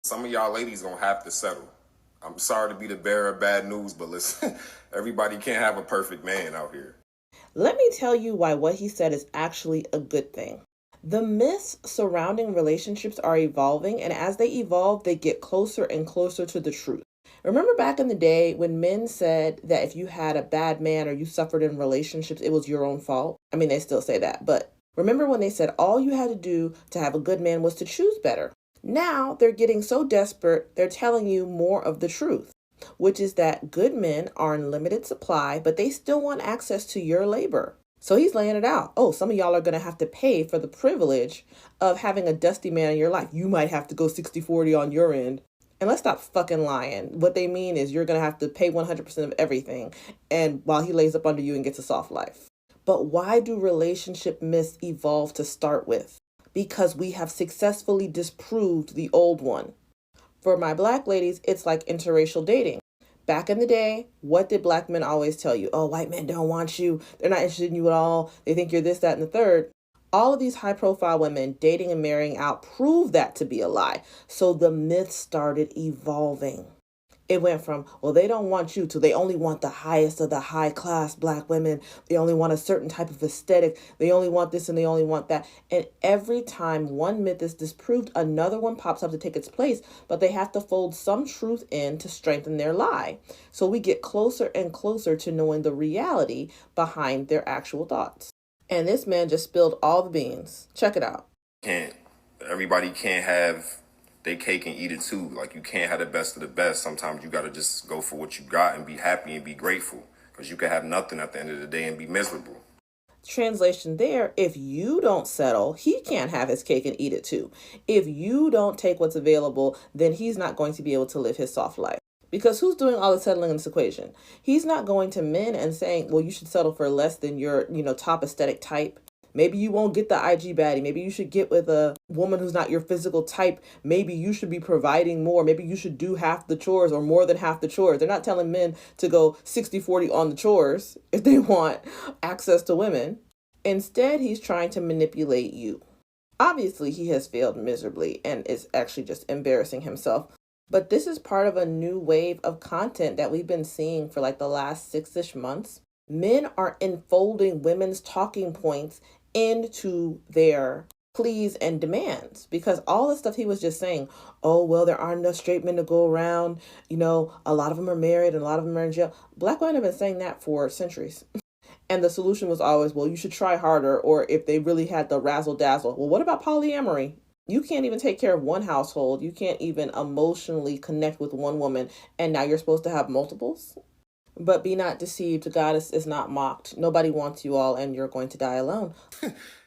Some of y'all ladies gonna have to settle. I'm sorry to be the bearer of bad news, but listen, everybody can't have a perfect man out here. Let me tell you why what he said is actually a good thing. The myths surrounding relationships are evolving, and as they evolve, they get closer and closer to the truth. Remember back in the day when men said that if you had a bad man or you suffered in relationships, it was your own fault? I mean, they still say that, but remember when they said all you had to do to have a good man was to choose better? Now they're getting so desperate, they're telling you more of the truth, which is that good men are in limited supply, but they still want access to your labor. So he's laying it out. Oh, some of y'all are going to have to pay for the privilege of having a dusty man in your life. You might have to go 60-40 on your end. And let's stop fucking lying. What they mean is you're going to have to pay 100% of everything, and while he lays up under you and gets a soft life. But why do relationship myths evolve to start with? Because we have successfully disproved the old one. For my black ladies, it's like interracial dating. Back in the day, what did black men always tell you? Oh, white men don't want you. They're not interested in you at all. They think you're this, that, and the third. All of these high-profile women dating and marrying out prove that to be a lie. So the myth started evolving. It went from, well, they don't want you to they only want the highest of the high-class black women. They only want a certain type of aesthetic. They only want this and they only want that. And every time one myth is disproved, another one pops up to take its place, but they have to fold some truth in to strengthen their lie. So we get closer and closer to knowing the reality behind their actual thoughts. And this man just spilled all the beans. Check it out. Can't everybody can't have they cake and eat it too. Like you can't have the best of the best. Sometimes you gotta just go for what you got and be happy and be grateful. Because you can have nothing at the end of the day and be miserable. Translation there, if you don't settle, he can't have his cake and eat it too. If you don't take what's available, then he's not going to be able to live his soft life. Because who's doing all the settling in this equation? He's not going to men and saying, well, you should settle for less than your, top aesthetic type. Maybe you won't get the IG baddie. Maybe you should get with a woman who's not your physical type. Maybe you should be providing more. Maybe you should do half the chores or more than half the chores. They're not telling men to go 60-40 on the chores if they want access to women. Instead, he's trying to manipulate you. Obviously, he has failed miserably and is actually just embarrassing himself. But this is part of a new wave of content that we've been seeing for like the last 6-ish months. Men are enfolding women's talking points into their pleas and demands, because all the stuff he was just saying, oh, well, there aren't enough straight men to go around. A lot of them are married and a lot of them are in jail. Black women have been saying that for centuries. And the solution was always, well, you should try harder. Or if they really had the razzle dazzle, well, what about polyamory? You can't even take care of one household. You can't even emotionally connect with one woman. And now you're supposed to have multiples? But be not deceived. God is not mocked. Nobody wants you all, and you're going to die alone.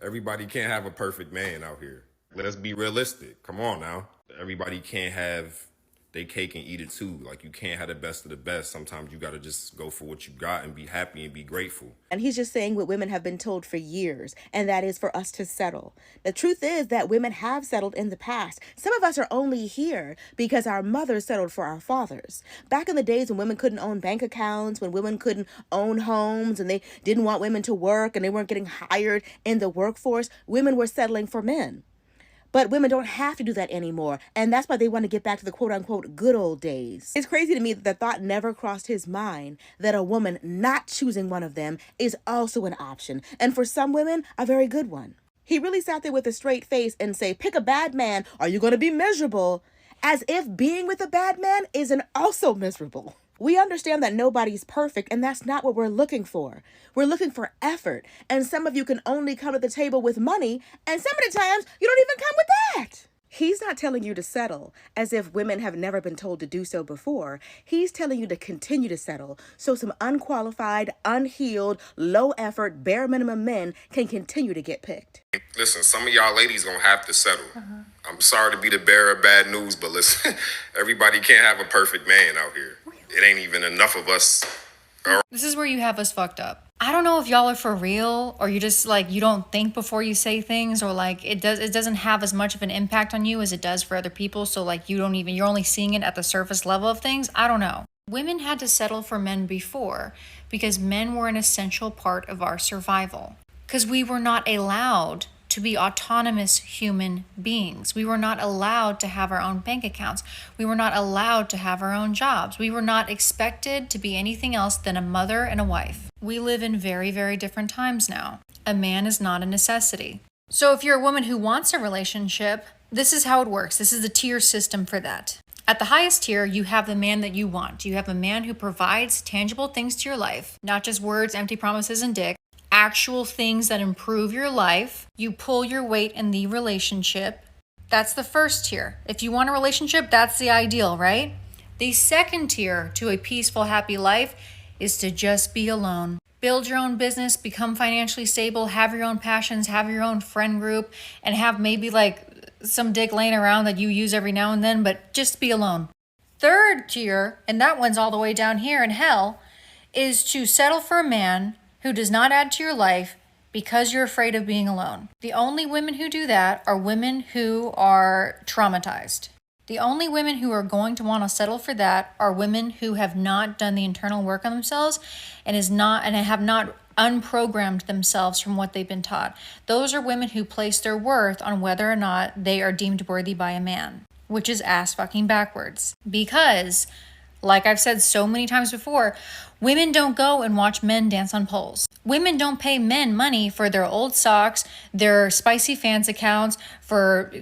Everybody can't have a perfect man out here. Let's be realistic. Come on now. Everybody can't have they cake and eat it too. Like you can't have the best of the best. Sometimes you gotta just go for what you got and be happy and be grateful. And he's just saying what women have been told for years, and that is for us to settle. The truth is that women have settled in the past. Some of us are only here because our mothers settled for our fathers. Back in the days when women couldn't own bank accounts, when women couldn't own homes, and they didn't want women to work, and they weren't getting hired in the workforce, women were settling for men. But women don't have to do that anymore. And that's why they want to get back to the quote unquote good old days. It's crazy to me that the thought never crossed his mind that a woman not choosing one of them is also an option. And for some women, a very good one. He really sat there with a straight face and say, pick a bad man or you're going to be miserable. As if being with a bad man isn't also miserable. We understand that nobody's perfect, and that's not what we're looking for. We're looking for effort, and some of you can only come to the table with money, and some of the times you don't even come with that. He's not telling you to settle as if women have never been told to do so before. He's telling you to continue to settle so some unqualified, unhealed, low-effort, bare minimum men can continue to get picked. Listen, some of y'all ladies gonna have to settle. I'm sorry to be the bearer of bad news, but listen, everybody can't have a perfect man out here. It ain't even enough of us. This is where you have us fucked up. I don't know if y'all are for real or you just like you don't think before you say things, or like it doesn't have as much of an impact on you as it does for other people, so like you're only seeing it at the surface level of things. I don't know. Women had to settle for men before because men were an essential part of our survival. Because we were not allowed to be autonomous human beings. We were not allowed to have our own bank accounts. We were not allowed to have our own jobs. We were not expected to be anything else than a mother and a wife. We live in very, very different times now. A man is not a necessity. So if you're a woman who wants a relationship, this is how it works. This is the tier system for that. At the highest tier, you have the man that you want. You have a man who provides tangible things to your life, not just words, empty promises, and dick, actual things that improve your life. You pull your weight in the relationship. That's the first tier. If you want a relationship, that's the ideal, right? The second tier to a peaceful, happy life is to just be alone. Build your own business, become financially stable, have your own passions, have your own friend group, and have maybe like some dick laying around that you use every now and then, but just be alone. Third tier, and that one's all the way down here in hell, is to settle for a man who does not add to your life because you're afraid of being alone. The only women who do that are women who are traumatized. The only women who are going to want to settle for that are women who have not done the internal work on themselves and have not unprogrammed themselves from what they've been taught. Those are women who place their worth on whether or not they are deemed worthy by a man, which is ass fucking backwards. Because, like I've said so many times before, women don't go and watch men dance on poles. Women don't pay men money for their old socks, their spicy fans accounts, for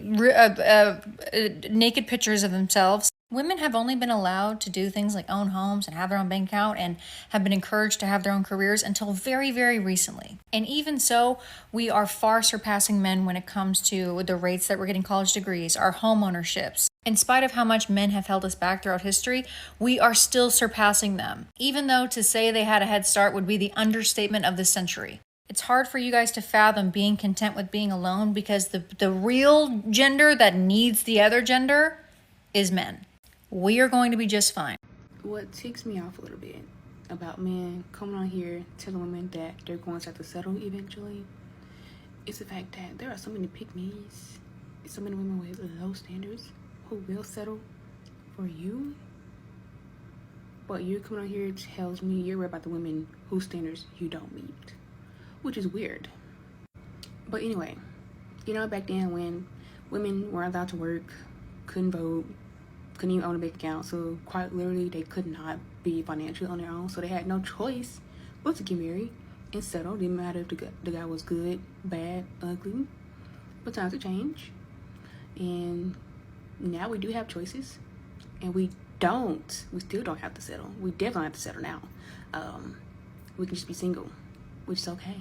naked pictures of themselves. Women have only been allowed to do things like own homes and have their own bank account and have been encouraged to have their own careers until very, very recently. And even so, we are far surpassing men when it comes to the rates that we're getting college degrees, our home ownerships. In spite of how much men have held us back throughout history, we are still surpassing them. Even though to say they had a head start would be the understatement of the century. It's hard for you guys to fathom being content with being alone because the real gender that needs the other gender is men. We are going to be just fine. What ticks me off a little bit about men coming on here telling women that they're going to have to settle eventually is the fact that there are so many pick-me's, so many women with low standards who will settle for you. But you're coming on here tells me you're worried about the women whose standards you don't meet, which is weird. But anyway, back then when women weren't allowed to work, couldn't vote, couldn't even own a bank account, so quite literally they could not be financially on their own, so they had no choice but to get married and settle. Didn't matter if the guy was good, bad, ugly. But times have changed, and now we do have choices, and we still don't have to settle. We definitely don't have to settle now. We can just be single, which is okay.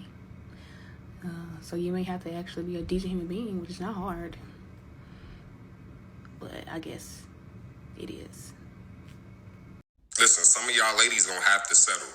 So you may have to actually be a decent human being, which is not hard, but I guess it is. Listen, some of y'all ladies gonna have to settle.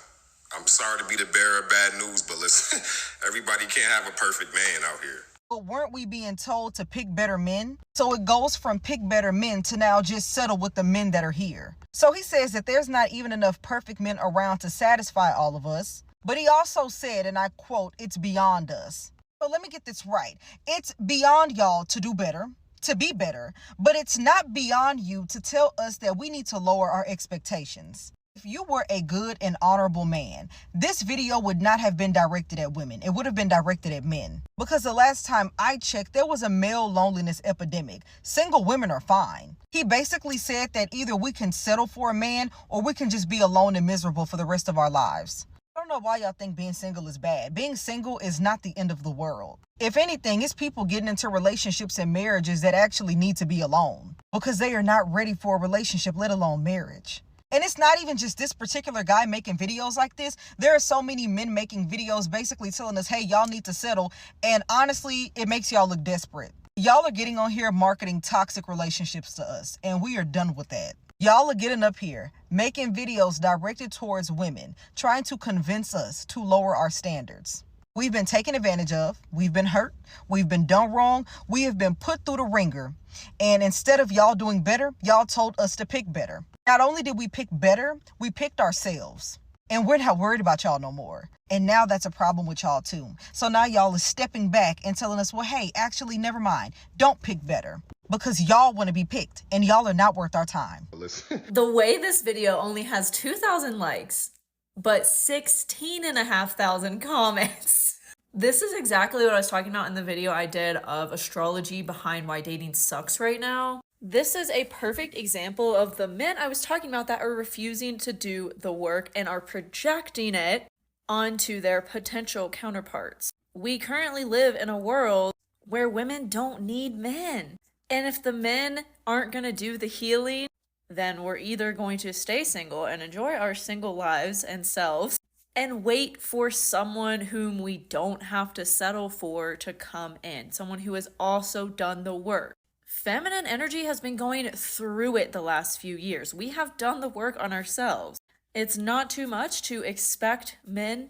I'm sorry to be the bearer of bad news, but listen, everybody can't have a perfect man out here. But weren't we being told to pick better men? So it goes from pick better men to now just settle with the men that are here. So he says that there's not even enough perfect men around to satisfy all of us. But he also said, and I quote, "It's beyond us." So let me get this right. It's beyond y'all to do better, to be better, but it's not beyond you to tell us that we need to lower our expectations. If you were a good and honorable man, this video would not have been directed at women. It would have been directed at men. Because the last time I checked, there was a male loneliness epidemic. Single women are fine. He basically said that either we can settle for a man or we can just be alone and miserable for the rest of our lives. I don't know why y'all think being single is bad. Being single is not the end of the world. If anything, it's people getting into relationships and marriages that actually need to be alone because they are not ready for a relationship, let alone marriage. And it's not even just this particular guy making videos like this. There are so many men making videos basically telling us, hey, y'all need to settle. And honestly, it makes y'all look desperate. Y'all are getting on here marketing toxic relationships to us, and we are done with that. Y'all are getting up here, making videos directed towards women, trying to convince us to lower our standards. We've been taken advantage of. We've been hurt. We've been done wrong. We have been put through the ringer. And instead of y'all doing better, y'all told us to pick better. Not only did we pick better, we picked ourselves. And we're not worried about y'all no more. And now that's a problem with y'all too. So now y'all is stepping back and telling us, well, hey, actually, never mind. Don't pick better. Because y'all want to be picked and y'all are not worth our time. The way this video only has 2,000 likes, but 16,500 comments. This is exactly what I was talking about in the video I did of astrology behind why dating sucks right now. This is a perfect example of the men I was talking about that are refusing to do the work and are projecting it onto their potential counterparts. We currently live in a world where women don't need men. And if the men aren't going to do the healing, then we're either going to stay single and enjoy our single lives and selves and wait for someone whom we don't have to settle for to come in, someone who has also done the work. Feminine energy has been going through it the last few years. We have done the work on ourselves. It's not too much to expect men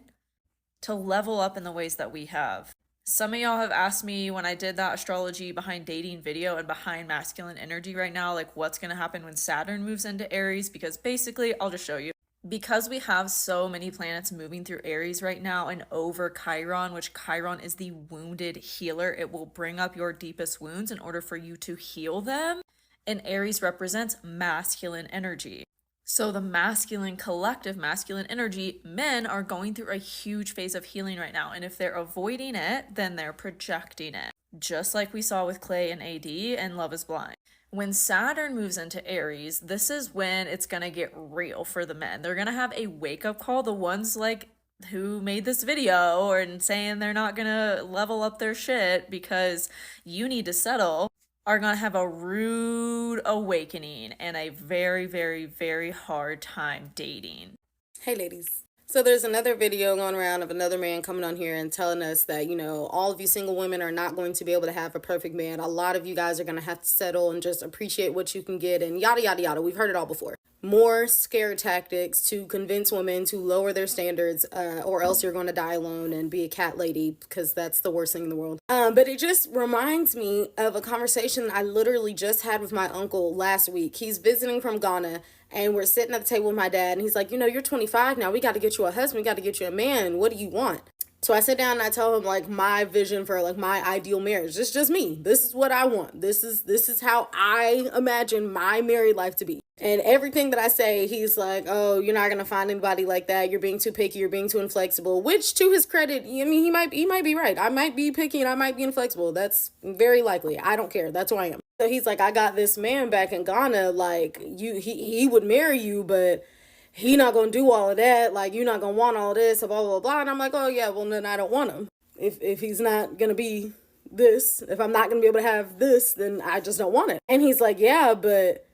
to level up in the ways that we have. Some of y'all have asked me when I did that astrology behind dating video and behind masculine energy right now, like what's going to happen when Saturn moves into Aries, because basically, I'll just show you. Because we have so many planets moving through Aries right now and over Chiron, which Chiron is the wounded healer, it will bring up your deepest wounds in order for you to heal them. And Aries represents masculine energy. So the masculine collective, masculine energy, men are going through a huge phase of healing right now. And if they're avoiding it, then they're projecting it. Just like we saw with Clay and AD and Love is Blind. When Saturn moves into Aries, this is when it's going to get real for the men. They're going to have a wake-up call. The ones like who made this video and saying they're not going to level up their shit because you need to settle are going to have a rude awakening and a very, very, very hard time dating. Hey ladies. So there's another video going around of another man coming on here and telling us that, all of you single women are not going to be able to have a perfect man. A lot of you guys are going to have to settle and just appreciate what you can get and yada, yada, yada. We've heard it all before. More scare tactics to convince women to lower their standards or else you're going to die alone and be a cat lady because that's the worst thing in the world. But it just reminds me of a conversation I literally just had with my uncle last week. He's visiting from Ghana. And we're sitting at the table with my dad, and he's like, you're 25 now. We got to get you a husband. We got to get you a man. What do you want? So I sit down and I tell him like my vision for like my ideal marriage. It's just me. This is what I want. This is how I imagine my married life to be. And everything that I say, he's like, oh, you're not going to find anybody like that. You're being too picky. You're being too inflexible, which to his credit, I mean, he might be right. I might be picky and I might be inflexible. That's very likely. I don't care. That's who I am. So he's like, I got this man back in Ghana. Like he would marry you, but he not going to do all of that. Like you're not going to want all this, blah, blah, blah. And I'm like, oh yeah, well then I don't want him. If he's not going to be this, if I'm not going to be able to have this, then I just don't want it. And he's like, yeah, but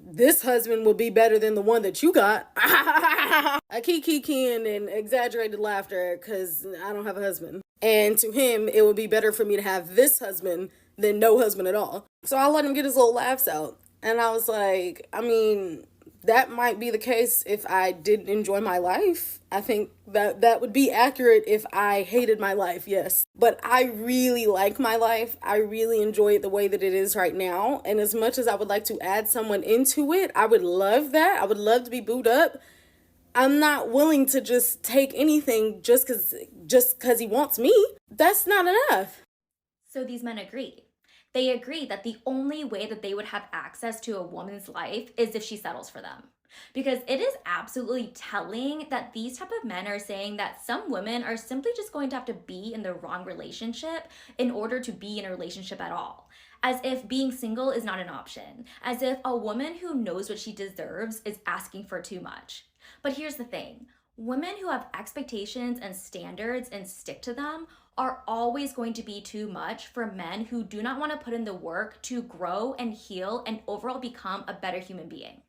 this husband will be better than the one that you got. I keep keying and exaggerated laughter because I don't have a husband. And to him, it would be better for me to have this husband than no husband at all. So I let him get his little laughs out. And I was like, I mean, that might be the case if I didn't enjoy my life. I think that would be accurate if I hated my life, yes. But I really like my life. I really enjoy it the way that it is right now. And as much as I would like to add someone into it, I would love that. I would love to be booed up. I'm not willing to just take anything just because he wants me. That's not enough. So these men agree. They agree that the only way that they would have access to a woman's life is if she settles for them. Because it is absolutely telling that these type of men are saying that some women are simply just going to have to be in the wrong relationship in order to be in a relationship at all. As if being single is not an option. As if a woman who knows what she deserves is asking for too much. But here's the thing. Women who have expectations and standards and stick to them are always going to be too much for men who do not want to put in the work to grow and heal and overall become a better human being.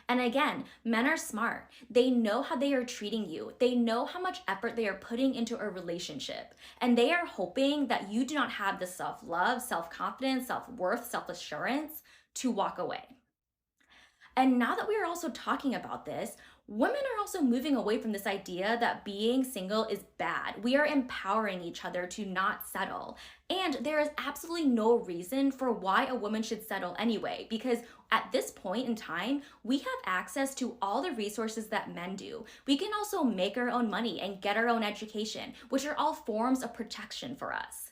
And again, men are smart. They know how they are treating you. They know how much effort they are putting into a relationship. And they are hoping that you do not have the self-love, self-confidence, self-worth, self-assurance to walk away. And now that we are also talking about this, women are also moving away from this idea that being single is bad. We are empowering each other to not settle. And there is absolutely no reason for why a woman should settle anyway, because at this point in time, we have access to all the resources that men do. We can also make our own money and get our own education, which are all forms of protection for us.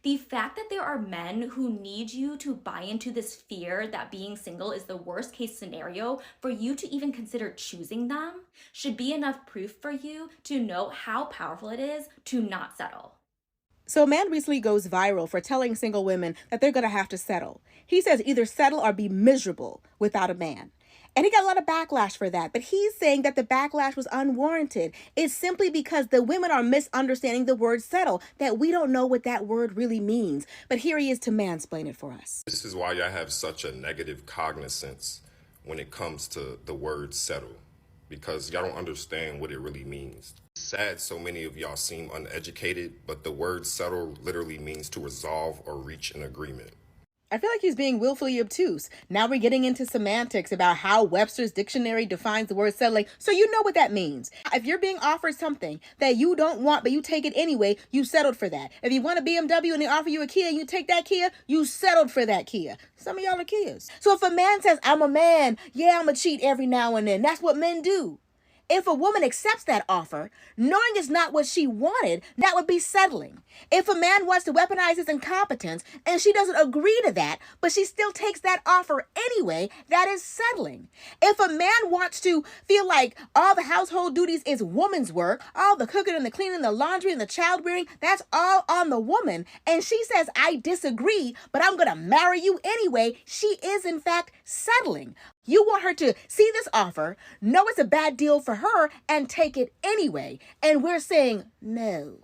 The fact that there are men who need you to buy into this fear that being single is the worst case scenario for you to even consider choosing them should be enough proof for you to know how powerful it is to not settle. So a man recently goes viral for telling single women that they're going to have to settle. He says either settle or be miserable without a man. And he got a lot of backlash for that. But he's saying that the backlash was unwarranted. It's simply because the women are misunderstanding the word settle, that we don't know what that word really means. But here he is to mansplain it for us. This is why y'all have such a negative cognizance when it comes to the word settle, because y'all don't understand what it really means. It's sad so many of y'all seem uneducated, but the word settle literally means to resolve or reach an agreement. I feel like he's being willfully obtuse. Now we're getting into semantics about how Webster's dictionary defines the word settling, so you know what that means. If you're being offered something that you don't want, but you take it anyway, you settled for that. If you want a BMW and they offer you a Kia and you take that Kia, you settled for that Kia. Some of y'all are Kias. So if a man says, I'm a man, yeah, I'm a cheat every now and then, that's what men do. If a woman accepts that offer, knowing it's not what she wanted, that would be settling. If a man wants to weaponize his incompetence and she doesn't agree to that, but she still takes that offer anyway, that is settling. If a man wants to feel like all the household duties is woman's work, all the cooking and the cleaning, the laundry and the childbearing, that's all on the woman, and she says, I disagree, but I'm going to marry you anyway, she is in fact settling. You want her to see this offer, know it's a bad deal for her, and take it anyway. And we're saying no.